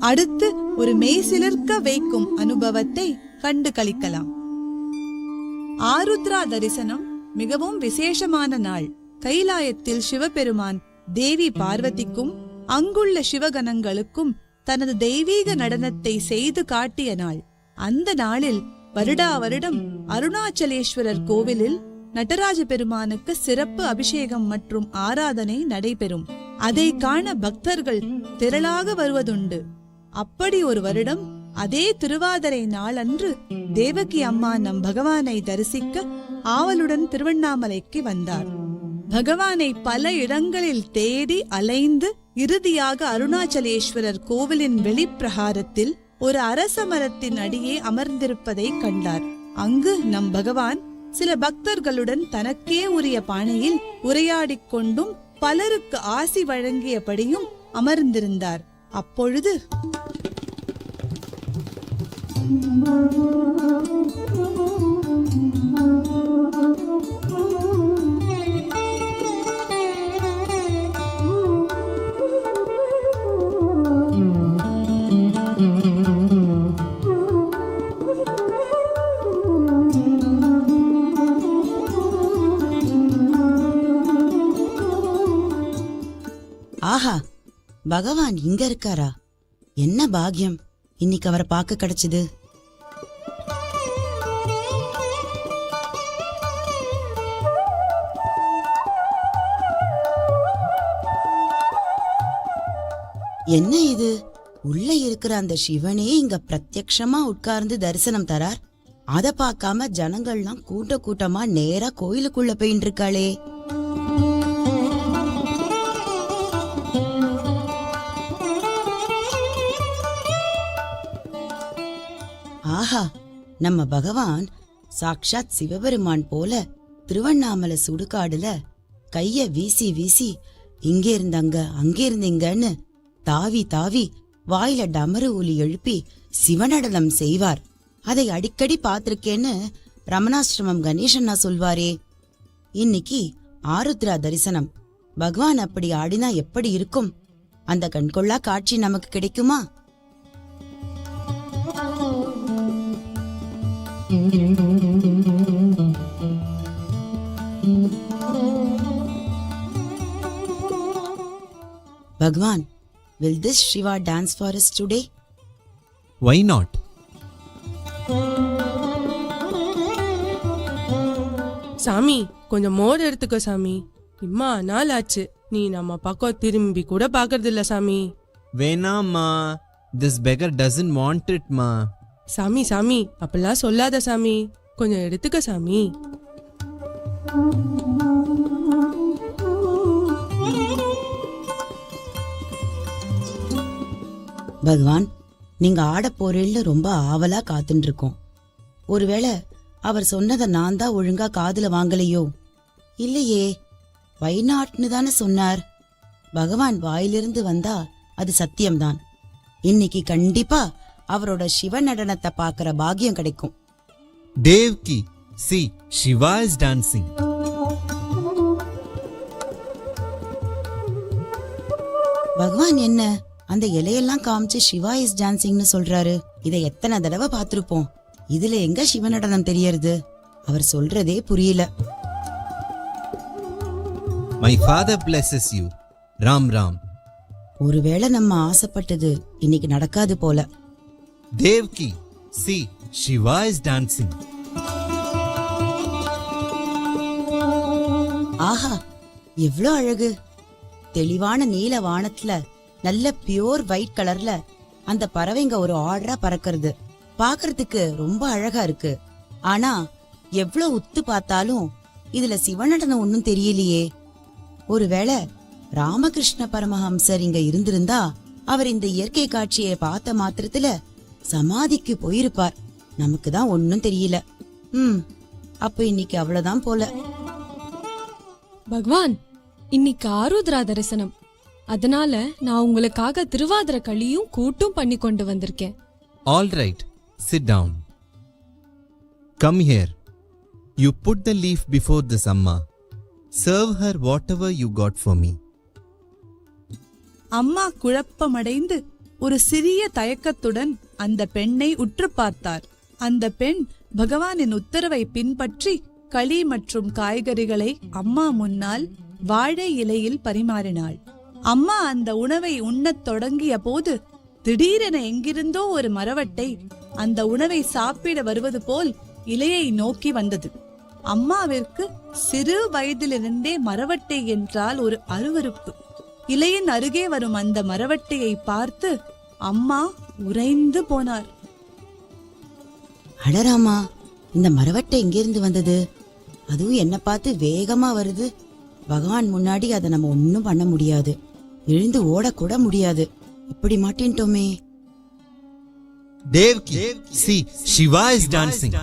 அடுத்து ஒரு மெய்சிலிர்க்க வைக்கும் அனுபவத்தை கண்டு களிக்கலாம். ஆருத்ரா தரிசனம் மிகவும் விசேஷமான நாள். கைலாயத்தில் சிவபெருமான் தேவி பார்வதிக்கும் அங்குள்ள சிவகணங்களுக்கும் தனது தெய்வீக நடனத்தை செய்து காட்டிய நாள். அந்த நாளில் வருடா வருடம் அருணாச்சலேஸ்வரர் கோவிலில் நடராஜ பெருமானுக்கு சிறப்பு அபிஷேகம் மற்றும் ஆராதனை நடைபெறும். அதை காண பக்தர்கள் திரளாக வருவதுண்டு. அப்படி ஒரு வருடம் அதே திருவாதிரை நாள் அன்று தேவகி அம்மா நம் பகவானை தரிசிக்க ஆவலுடன் திருவண்ணாமலைக்கு வந்தார். பகவானை பல இடங்களில் தேடி அலைந்து இறுதியாக அருணாச்சலேஸ்வரர் கோவிலின் வெளிப்பிரகாரத்தில் ஒரு அரச மரத்தின் அடியே அமர்ந்திருப்பதை கண்டார். அங்கு நம் பகவான் சில பக்தர்களுடன் தனக்கே உரிய பாணியில் உரையாடிக் கொண்டும் பலருக்கு ஆசி வழங்கியபடியும் அமர்ந்திருந்தார். அப்பொழுது ஆஹா, பகவான் இங்க இருக்காரா? என்ன பாக்கியம் இன்னைக்கு அவரை பார்க்க கிடைச்சது. என்ன இது, உள்ள இருக்கிற அந்த சிவனே இங்க பிரத்யக்ஷமா உட்கார்ந்து தரிசனம் தரார். அத பார்க்காம ஜனங்கள்லாம் கூட்ட கூட்டமா நேரா கோயிலுக்குள்ள போயிட்டு இருக்காளே. ஆஹா, நம்ம பகவான் சாக்ஷாத் சிவபெருமான் போல திருவண்ணாமலை சுடுகாடுல கைய வீசி வீசி இங்கே இருந்தாங்க அங்கே இருந்தீங்கன்னு தாவி தாவி வாயில டமரு ஒலி எழுப்பி சிவநடனம் செய்வார். அதை அடிக்கடி பாத்திருக்கேன்னு ரமணாசிரமம் கணேசன்னா சொல்வாரே. இன்னைக்கு ஆருத்ரா தரிசனம். பகவான் அப்படி ஆடினா எப்படி இருக்கும்? அந்த கண்கொள்ளா காட்சி நமக்கு கிடைக்குமா? Bhagwan, will this Shiva dance for us today? Why not? சாமி, கொஞ்சம் மோர் எடுத்துக்கோ சாமி. இம்மா நாள் ஆச்சு, நீ நம்ம பக்கம் திரும்பி கூட பாக்குறது இல்ல சாமி. வேணாம்மா, this beggar doesn't want it ma. சாமி சாமி, அப்பெல்லாம் சொல்லாத சாமி, கொஞ்சம் எடுத்துக்க சாமி. பகவான், நீங்க ஆட போறேன்னு ரொம்ப ஆவலா காத்துட்டு இருக்கோம். ஒருவேளை அவர் சொன்னதை நான் தான் ஒழுங்கா காதுல வாங்கலையோ? இல்லையே, வைநாட்னு தானே சொன்னார். பகவான் வாயிலிருந்து வந்தா அது சத்தியம்தான். இன்னைக்கு கண்டிப்பா அவரோட சிவ நடனத்தை பாக்குற பாக்கியம் கிடைக்கும். Devki, see, Shiva is dancing. பகவான் என்ன அந்த இலையெல்லாம் காமிச்சு சிவா இஸ் டான்சிங்னு சொல்றாரு? இதை எத்தனை தடவை பார்த்திருப்போம். இதுல எங்க சிவ நடனம் தெரியறது? அவர் சொல்றதே புரியல. My father blesses you. Ram Ram. ஒருவேளை நம்ம ஆசைப்பட்டது இன்னைக்கு நடக்காது போல. Devki, see, Shiva is dancing. ஆஹா, எவ்வளவு அழகு! தெளிவான நீல வானத்துல நல்ல பியோர் ஒயிட் கலர்ல அந்த பறவைங்க ஒரு ஆர்டரா பறக்கிறது. பாக்குறதுக்கு ரொம்ப அழகா இருக்கு. ஆனா எவ்வளவு உத்து பார்த்தாலும் இதுல சிவநடனம் ஒன்னும் தெரியலையே. ஒருவேளை ராமகிருஷ்ண பரமஹம்சர் இங்க இருந்திருந்தா அவர் இந்த இயற்கை காட்சியை பார்த்த மாத்திரத்துல சமாதிக்கு போயிருப்பார். நமக்கு தான் ஒன்னும் தெரியல. அப்ப இன்னைக்கு அவ்வளவுதான் போல. பகவான், இன்னைக்கு ஆருத்ரா தரிசனம். அதனால நான் உங்களுக்காக திருவாதிர களியும் கூட்டும் பண்ணி கொண்டு வந்திருக்கேன். All right, sit down. Come here. You put the leaf before this Amma. Serve her whatever you got for me. அம்மா குழப்பமடைந்து ஒரு சிறிய தயக்கத்துடன் அந்த பெண்ணை உற்று பார்த்தார். அந்த பெண் பகவானின் உத்தரவை பின்பற்றி களி மற்றும் காய்கறிகளை அம்மா முன்னால் வாழை இலையில் பரிமாறினாள். அம்மா அந்த உணவை உண்ணத் தொடங்கிய போது திடீரென எங்கிருந்தோ ஒரு மரவட்டை அந்த உணவை சாப்பிட வருவது போல் இலையை நோக்கி வந்தது. அம்மாவிற்கு சிறு வயதிலிருந்தே மரவட்டை என்றால் ஒரு அருவருப்பு. இலையின் அருகே வரும் அந்த மரவட்டையை பார்த்து அம்மா உறைந்து போனார். அடராமா, இந்த மரவட்டை எங்கிருந்து வந்தது? அதுவும் என்ன பார்த்து வேகமா வருது. பகவான் முன்னாடி அதை நம்ம ஒன்னும் பண்ண முடியாது, எழுந்து ஓடக்கூட முடியாது. இப்படி மாட்டின்ட்டோமே. Devaki, see, Shiva is dancing.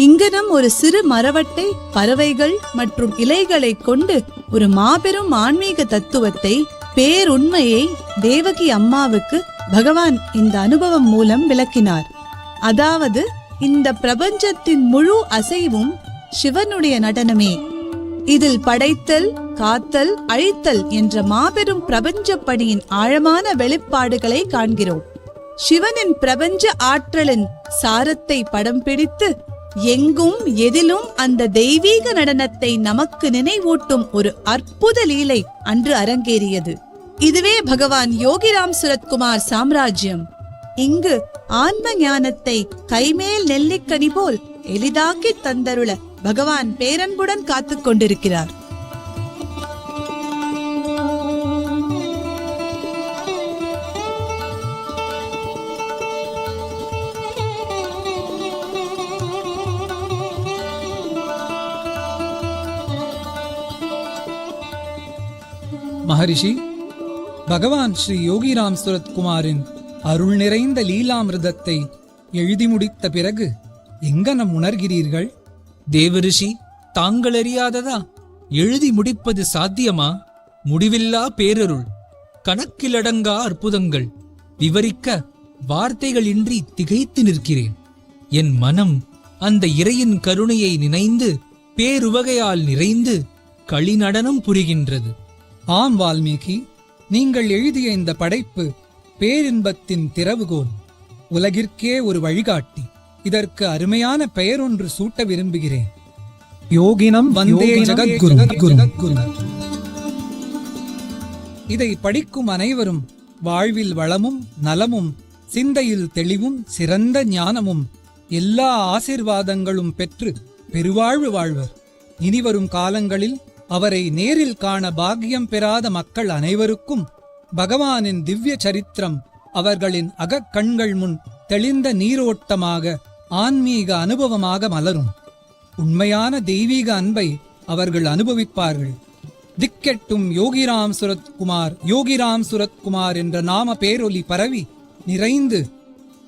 இங்கனம் ஒரு சிறு மரவட்டை பறவைகள் மற்றும் இலைகளை கொண்டு ஒரு மாபெரும் ஆன்மீக தத்துவத்தை, பேருண்மையை தேவகி அம்மாவுக்கு பகவான் இந்த அனுபவம் மூலம் விளக்கினார். அதாவது இந்த பிரபஞ்சத்தின் முழு அசைவும் சிவனுடைய நடனமே. இதில் படைத்தல், காத்தல், அழித்தல் என்ற மாபெரும் பிரபஞ்ச பணியின் ஆழமான வெளிப்பாடுகளை காண்கிறோம். சிவனின் பிரபஞ்ச ஆற்றலின் சாரத்தை படம் பிடித்து எங்கும் எதிலும் அந்த தெய்வீக நடனத்தை நமக்கு நினைவூட்டும் ஒரு அற்புத லீலை அன்று அரங்கேறியது. இதுவே பகவான் யோகிராம் சுரத்குமார் சாம்ராஜ்யம். இங்கு ஆன்ம ஞானத்தை கைமேல் நெல்லிக்கனி போல் எளிதாக்கி தந்தருள பகவான் பேரன்புடன் காத்துக் கொண்டிருக்கிறார். மகரிஷி, பகவான் ஸ்ரீ யோகிராம் சுரத்குமாரின் அருள் நிறைந்த லீலாமிருதத்தை எழுதி முடித்த பிறகு எங்கனம் உணர்கிறீர்கள்? தேவரிஷி, தாங்கள் அறியாததா? எழுதி முடிப்பது சாத்தியமா? முடிவில்லா பேரருள், கணக்கிலடங்கா அற்புதங்கள், விவரிக்க வார்த்தைகளின்றி திகைத்து நிற்கிறேன். என் மனம் அந்த இறையின் கருணையை நினைந்து பேருவகையால் நிறைந்து களிநடனம் புரிகின்றது. ஆம் வால்மீகி, நீங்கள் எழுதிய இந்த படைப்பு பேரின்பத்தின் திறவுகோல், உலகிற்கே ஒரு வழிகாட்டி. இதற்கு அருமையான பெயர் ஒன்று சூட்ட விரும்புகிறேன். யோகினம் வந்தே ஜகத்குரு. இதை படிக்கும் அனைவரும் வாழ்வில் வளமும் நலமும், சிந்தையில் தெளிவும் சிறந்த ஞானமும், எல்லா ஆசீர்வாதங்களும் பெற்று பெருவாழ்வு வாழ்வர். இனிவரும் காலங்களில் அவரை நேரில் காண பாக்கியம் பெறாத மக்கள் அனைவருக்கும் பகவானின் திவ்ய சரித்திரம் அவர்களின் அகக்கண்கள் முன் தெளிந்த நீரோட்டமாக, ஆன்மீக அனுபவமாக மலரும். உண்மையான தெய்வீக அன்பை அவர்கள் அனுபவிப்பார்கள். திக்கெட்டும் யோகிராம் சுரத்குமார் என்ற நாம பேரொலி பரவி நிறைந்து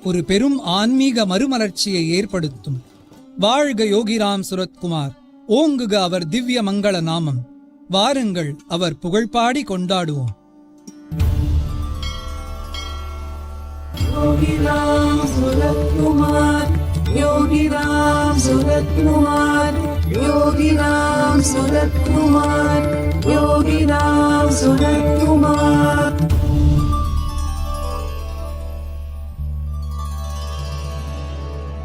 ஒரு பெரும் ஆன்மீக மறுமலர்ச்சியை ஏற்படுத்தும். வாழ்க யோகிராம் சுரத்குமார், ஓங்குக அவர் திவ்ய மங்கள நாமம். வாருங்கள் அவர் புகழ்பாடி கொண்டாடுவோம். யோகிராம் சுரத்குமார், யோகிராம் சுரத்குமார், யோகிராம் சுரத்குமார், யோகிராம் சுரத்குமார்.